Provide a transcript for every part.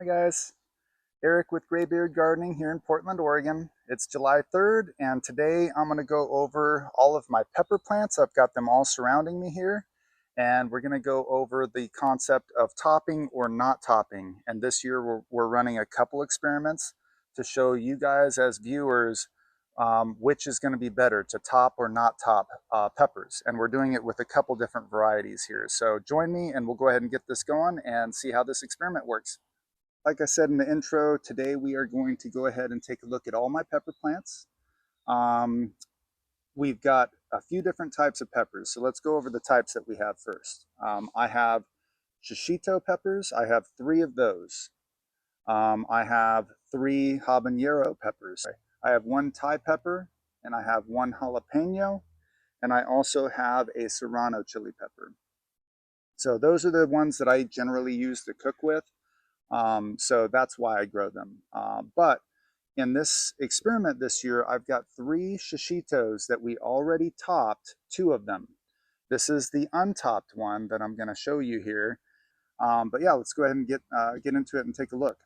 Hi guys, Eric with Graybeard Gardening here in Portland, Oregon. It's July 3rd and today I'm going to go over all of my pepper plants. I've got them all surrounding me here and we're going to go over the concept of topping or not topping. And this year we're running a couple experiments to show you guys as viewers which is going to be better, to top or not top peppers. And we're doing it with a couple different varieties here. So join me and we'll go ahead and get this going and see how this experiment works. Like I said in the intro, today we are going to go ahead and take a look at all my pepper plants. Um, we've got a few different types of peppers, so let's go over the types that we have first. I have shishito peppers. I have three of those. I have three habanero peppers. I have one Thai pepper, and I have one jalapeno, and I also have a serrano chili pepper. So those are the ones that I generally use to cook with. So that's why I grow them. But in this experiment this year, I've got three shishitos that we already topped, two of them. This is the untopped one that I'm going to show you here. But yeah, let's go ahead and get into it and take a look.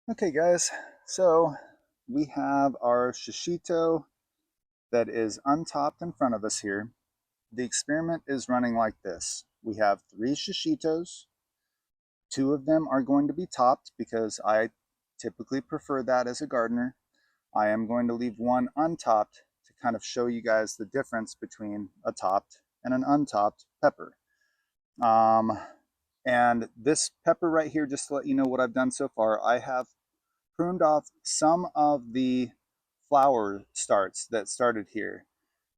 Okay, guys, so we have our shishito that is untopped in front of us here. The experiment is running like this. We have three shishitos. Two of them are going to be topped because I typically prefer that as a gardener. I am going to leave one untopped to kind of show you guys the difference between a topped and an untopped pepper. Um, and this pepper right here, just to let you know what I've done so far, I have pruned off some of the flower starts that started here.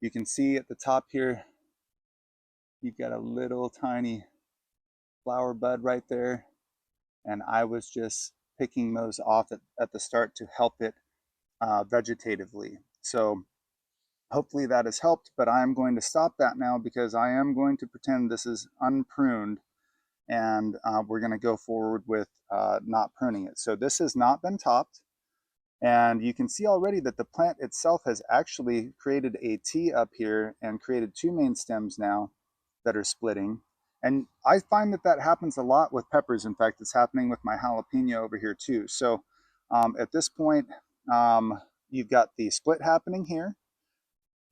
You can see at the top here, you've got a little tiny flower bud right there. And I was just picking those off at the start to help it vegetatively. So hopefully that has helped, but I'm going to stop that now because I am going to pretend this is unpruned and we're going to go forward with not pruning it. So this has not been topped. And you can see already that the plant itself has actually created a T up here and created two main stems now that are splitting. And I find that that happens a lot with peppers. In fact, it's happening with my jalapeno over here too. So at this point, you've got the split happening here.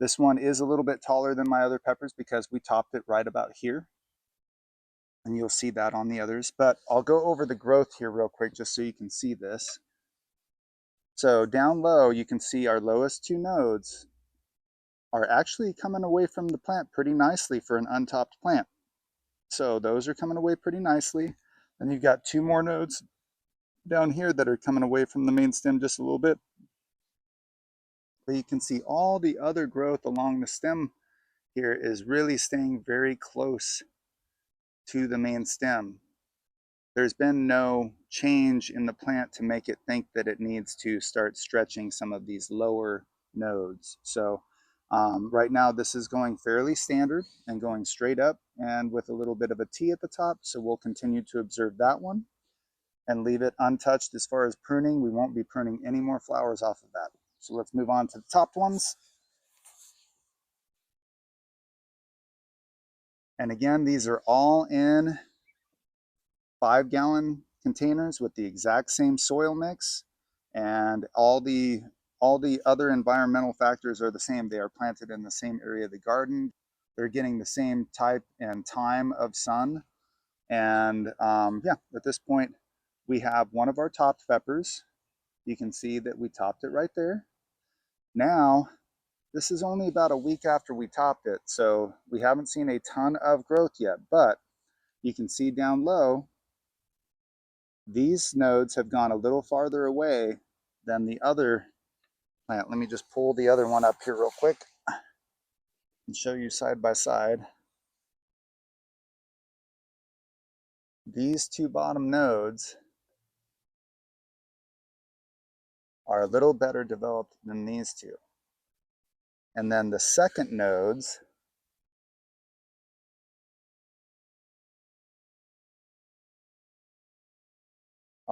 This one is a little bit taller than my other peppers because we topped it right about here. And you'll see that on the others. But I'll go over the growth here real quick just so you can see this. So down low, you can see our lowest two nodes are actually coming away from the plant pretty nicely for an untopped plant. So those are coming away pretty nicely. Then you've got two more nodes down here that are coming away from the main stem just a little bit. But you can see all the other growth along the stem here is really staying very close to the main stem. There's been no change in the plant to make it think that it needs to start stretching some of these lower nodes. So right now this is going fairly standard and going straight up and with a little bit of a T at the top. So we'll continue to observe that one and leave it untouched as far as pruning. We won't be pruning any more flowers off of that. So let's move on to the topped ones. And again, these are all in 5-gallon containers with the exact same soil mix, and all the other environmental factors are the same. They are planted in the same area of the garden. They're getting the same type and time of sun. And yeah, at this point, we have one of our topped peppers. You can see that we topped it right there. Now, this is only about a week after we topped it, so we haven't seen a ton of growth yet, but you can see down low these nodes have gone a little farther away than the other plant. Let me just pull the other one up here real quick and show you side by side. These two bottom nodes are a little better developed than these two. And then the second nodes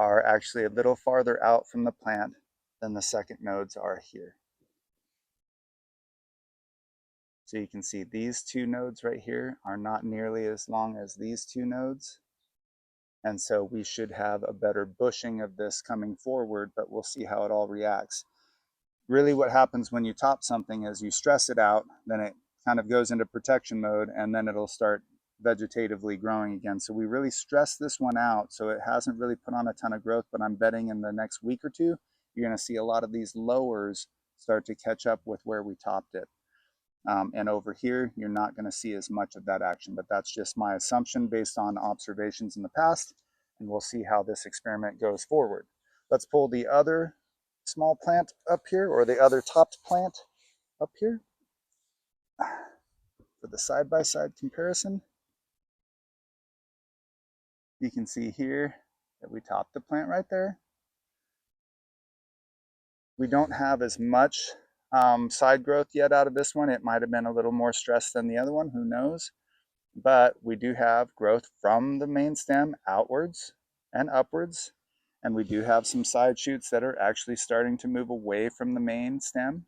are actually a little farther out from the plant than the second nodes are here. So you can see these two nodes right here are not nearly as long as these two nodes. And so we should have a better bushing of this coming forward, but we'll see how it all reacts. Really what happens when you top something is you stress it out, then it kind of goes into protection mode, and then it'll start vegetatively growing again. So we really stress this one out. So it hasn't really put on a ton of growth, but I'm betting in the next week or two, you're going to see a lot of these lowers start to catch up with where we topped it. And over here, you're not going to see as much of that action, but that's just my assumption based on observations in the past, and we'll see how this experiment goes forward. Let's pull the other small plant up here, or the other topped plant up here for the side-by-side comparison. You can see here that we topped the plant right there. We don't have as much side growth yet out of this one. It might have been a little more stressed than the other one, who knows? But we do have growth from the main stem outwards and upwards. And we do have some side shoots that are actually starting to move away from the main stem.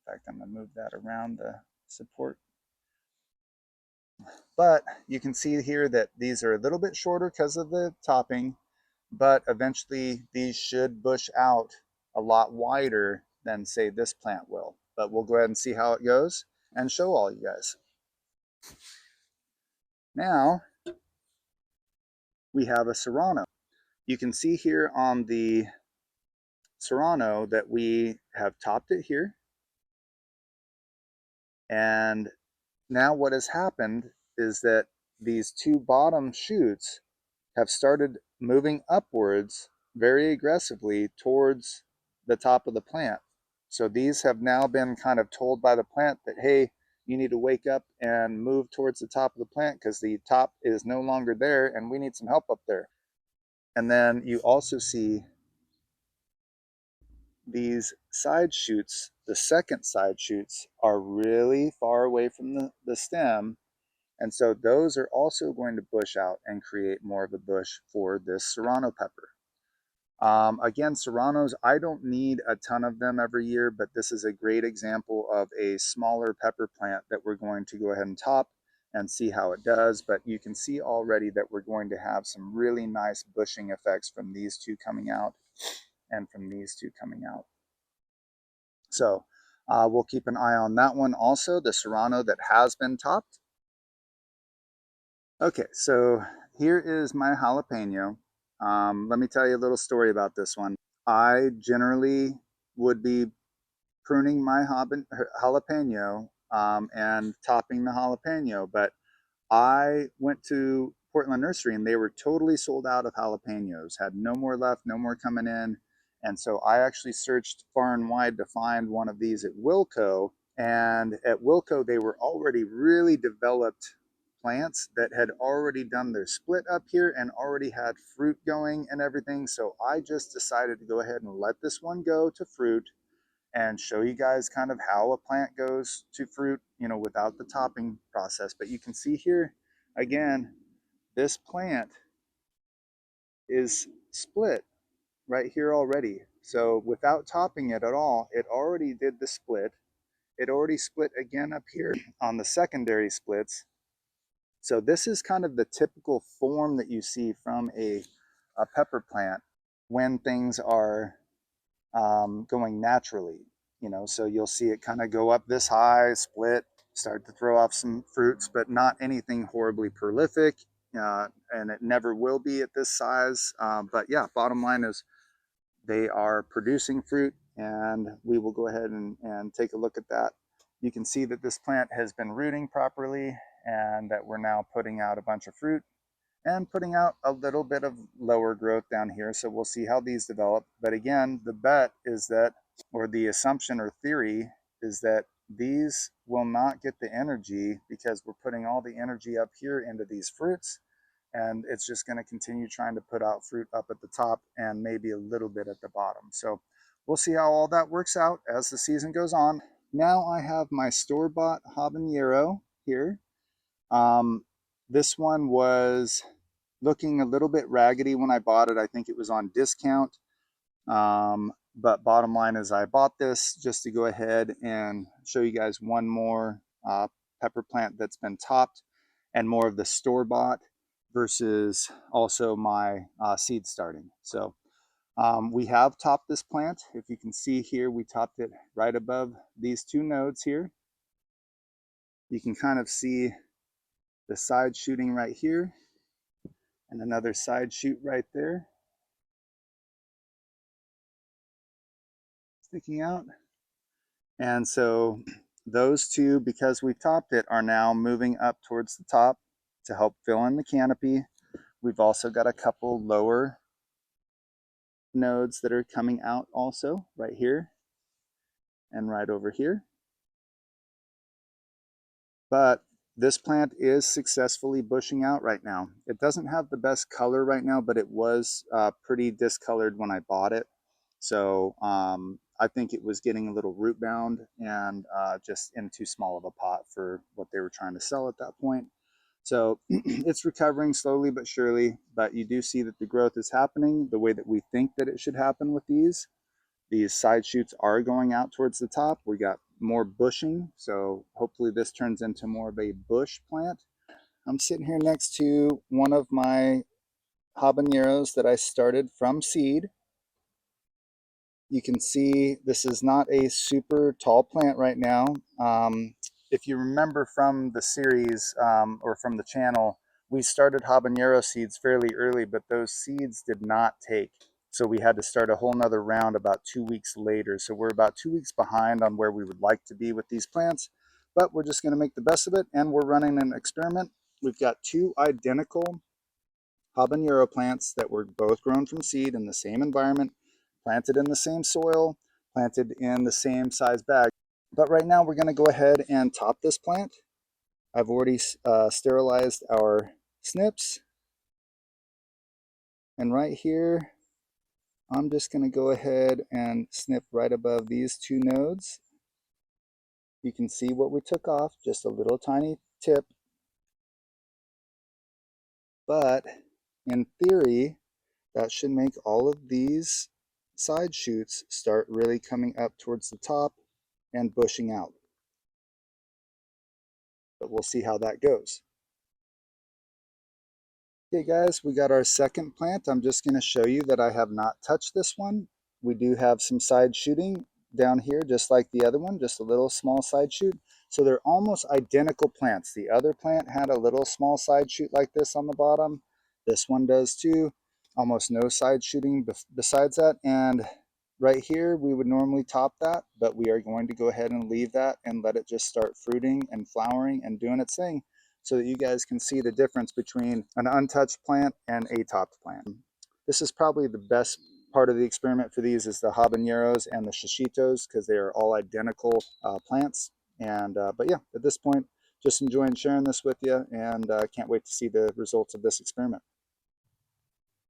In fact, I'm going to move that around the support. But you can see here that these are a little bit shorter because of the topping, but eventually these should bush out a lot wider than, say, this plant will. But we'll go ahead and see how it goes and show all you guys. Now we have a serrano. You can see here on the serrano that we have topped it here. And now what has happened is that these two bottom shoots have started moving upwards very aggressively towards the top of the plant. So these have now been kind of told by the plant that, hey, you need to wake up and move towards the top of the plant because the top is no longer there and we need some help up there. And then you also see these side shoots, the second side shoots, are really far away from the stem. And so those are also going to bush out and create more of a bush for this serrano pepper. Again, serranos, I don't need a ton of them every year, but this is a great example of a smaller pepper plant that we're going to go ahead and top and see how it does. But you can see already that we're going to have some really nice bushing effects from these two coming out and from these two coming out. So we'll keep an eye on that one also, the serrano that has been topped. Okay, so here is my jalapeno. Let me tell you a little story about this one. I generally would be pruning my jalapeno and topping the jalapeno, but I went to Portland Nursery and they were totally sold out of jalapenos, had no more left, no more coming in. And so I actually searched far and wide to find one of these at Wilco. And at Wilco, they were already really developed plants that had already done their split up here and already had fruit going and everything. So I just decided to go ahead and let this one go to fruit and show you guys kind of how a plant goes to fruit, you know, without the topping process. But you can see here, again, this plant is split right here already. So without topping it at all, it already did the split. It already split again up here on the secondary splits. So this is kind of the typical form that you see from a pepper plant when things are going naturally, you know, so you'll see it kind of go up this high, split, start to throw off some fruits, but not anything horribly prolific. And it never will be at this size. But yeah, bottom line is they are producing fruit, and we will go ahead and take a look at that. You can see that this plant has been rooting properly and that we're now putting out a bunch of fruit and putting out a little bit of lower growth down here. So we'll see how these develop. But again, the bet is that, or the assumption or theory is that these will not get the energy because we're putting all the energy up here into these fruits. And it's just going to continue trying to put out fruit up at the top and maybe a little bit at the bottom. So we'll see how all that works out as the season goes on. Now I have my store-bought habanero here. This one was looking a little bit raggedy when I bought it. I think it was on discount. But bottom line is I bought this just to go ahead and show you guys one more pepper plant that's been topped and more of the store-bought. versus also my seed starting. So we have topped this plant. If you can see here, we topped it right above these two nodes here. You can kind of see the side shooting right here and another side shoot right there sticking out. And so those two, because we've topped it, are now moving up towards the top to help fill in the canopy. We've also got a couple lower nodes that are coming out also right here and right over here. But this plant is successfully bushing out right now. It doesn't have the best color right now, but it was pretty discolored when I bought it. So I think it was getting a little root bound and just in too small of a pot for what they were trying to sell at that point. So it's recovering slowly but surely, but you do see that the growth is happening the way that we think that it should happen with these. These side shoots are going out towards the top. We got more bushing, so hopefully this turns into more of a bush plant. I'm sitting here next to one of my habaneros that I started from seed. You can see this is not a super tall plant right now. If you remember from the series or from the channel, we started habanero seeds fairly early, but those seeds did not take. So we had to start a whole nother round about 2 weeks later. So we're about 2 weeks behind on where we would like to be with these plants, but we're just going to make the best of it. And we're running an experiment. We've got two identical habanero plants that were both grown from seed in the same environment, planted in the same soil, planted in the same size bag. But right now we're going to go ahead and top this plant. I've already sterilized our snips. And right here, I'm just going to go ahead and snip right above these two nodes. You can see what we took off, just a little tiny tip. But in theory, that should make all of these side shoots start really coming up towards the top and bushing out. But we'll see how that goes. Okay guys, we got our second plant. I'm just going to show you that I have not touched this one. We do have some side shooting down here just like the other one, just a little small side shoot. So they're almost identical plants. The other plant had a little small side shoot like this on the bottom. This one does too. Almost no side shooting besides that. And right here, we would normally top that, but we are going to go ahead and leave that and let it just start fruiting and flowering and doing its thing, so that you guys can see the difference between an untouched plant and a topped plant. This is probably the best part of the experiment for these is the habaneros and the shishitos, because they are all identical plants. And but yeah, at this point, just enjoying sharing this with you, and can't wait to see the results of this experiment.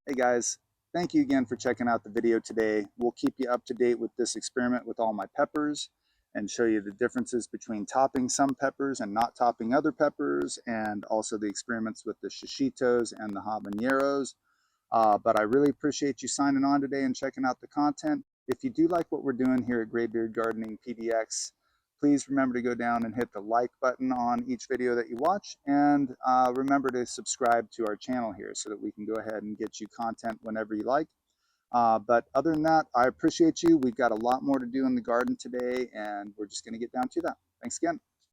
Hey guys, thank you again for checking out the video today. We'll keep you up to date with this experiment with all my peppers and show you the differences between topping some peppers and not topping other peppers, and also the experiments with the shishitos and the habaneros. But I really appreciate you signing on today and checking out the content. If you do like what we're doing here at Graybeard Gardening PDX, please remember to go down and hit the like button on each video that you watch, and remember to subscribe to our channel here so that we can go ahead and get you content whenever you like. But other than that, I appreciate you. We've got a lot more to do in the garden today, and we're just going to get down to that. Thanks again.